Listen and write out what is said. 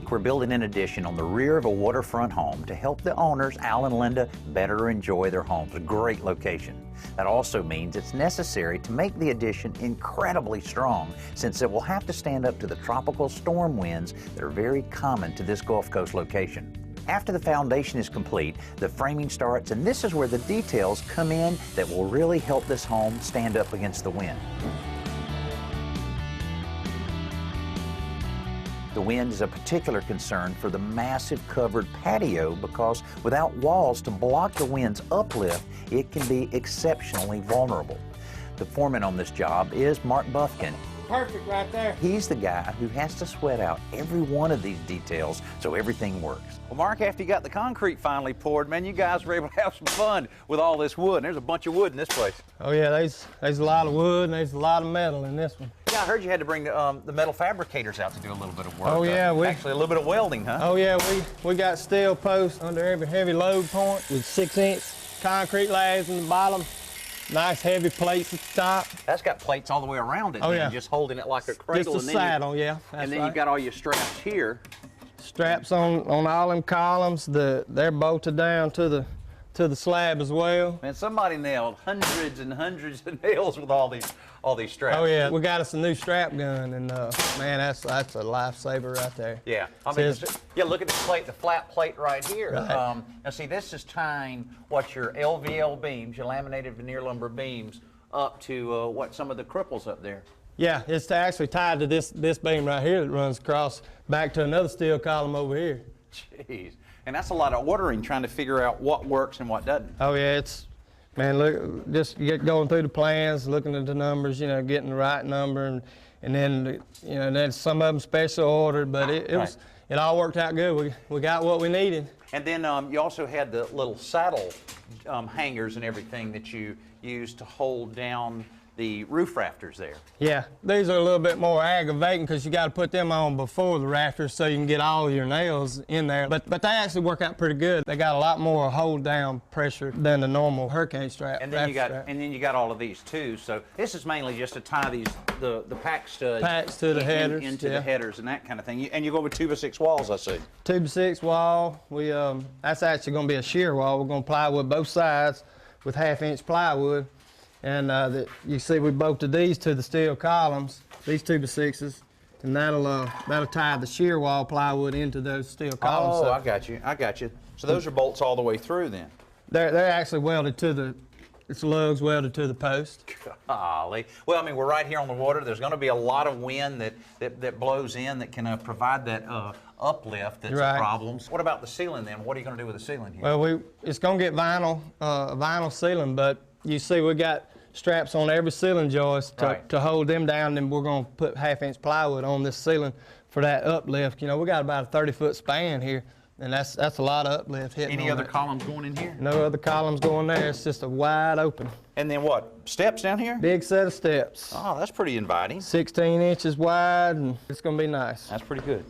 We're building an addition on the rear of a waterfront home to help the owners, Al and Linda, better enjoy their homes. A great location. That also means it's necessary to make the addition incredibly strong, since it will have to stand up to the tropical storm winds that are very common to this Gulf Coast location. After the foundation is complete, the framing starts, and this is where the details come in that will really help this home stand up against the wind. The wind is a particular concern for the massive covered patio because without walls to block the wind's uplift, it can be exceptionally vulnerable. The foreman on this job is Mark Buffkin. Perfect right there. He's the guy who has to sweat out every one of these details so everything works. Well, Mark, after you got the concrete finally poured, man, you guys were able to have some fun with all this wood. There's a bunch of wood in this place. Oh yeah, there's a lot of wood and there's a lot of metal in this one. Yeah, I heard you had to bring the metal fabricators out to do a little bit of work. Oh yeah, actually a little bit of welding, huh? Oh yeah, we got steel posts under every heavy load point with 6-inch concrete laths in the bottom. Nice heavy plates at the top. That's got plates all the way around it. Oh yeah. Just holding it like a cradle. Just a saddle, yeah. And then you've got all your straps here. Straps on all them columns. They're bolted down to the slab as well. Man, somebody nailed hundreds and hundreds of nails with all these straps. Oh yeah, we got us a new strap gun, and man, that's a lifesaver right there. Yeah, I mean, yeah. Look at the plate, the flat plate right here. Right. Now see, this is tying what your LVL beams, your laminated veneer lumber beams, up to some of the cripples up there. Yeah, it's actually tied to this beam right here that runs across back to another steel column over here. Jeez, and that's a lot of ordering, trying to figure out what works and what doesn't. Oh yeah, man, look, just going through the plans, looking at the numbers, you know, getting the right number, and then, you know, then some of them special ordered, but it all worked out good. We got what we needed. And then you also had the little saddle hangers and everything that you used to hold down the roof rafters there. Yeah, these are a little bit more aggravating because you got to put them on before the rafters so you can get all your nails in there. But they actually work out pretty good. They got a lot more hold down pressure than the normal hurricane strap. And then you got all of these too. So this is mainly just to tie the pack studs to the headers into the headers and that kind of thing. And you go with 2x6 walls, I see. 2x6 wall. That's actually going to be a shear wall. We're going to plywood both sides with 1/2-inch plywood. And you see we bolted these to the steel columns, these 2x6s, and that'll tie the shear wall plywood into those steel columns. Oh, I got you. So those are bolts all the way through then? They're actually welded to it's lugs welded to the post. Golly. Well, I mean, we're right here on the water. There's going to be a lot of wind that blows in that can provide that uplift that's a problem. What about the ceiling then? What are you going to do with the ceiling here? Well, it's going to get vinyl ceiling, but you see we got straps on every ceiling joist to hold them down, then we're going to put 1/2-inch plywood on this ceiling for that uplift. You know, we got about a 30-foot span here, and that's a lot of uplift hitting. Any other columns going in here? No other columns going there. It's just a wide open. And then what? Steps down here? Big set of steps. Oh, that's pretty inviting. 16 inches wide, and it's going to be nice. That's pretty good.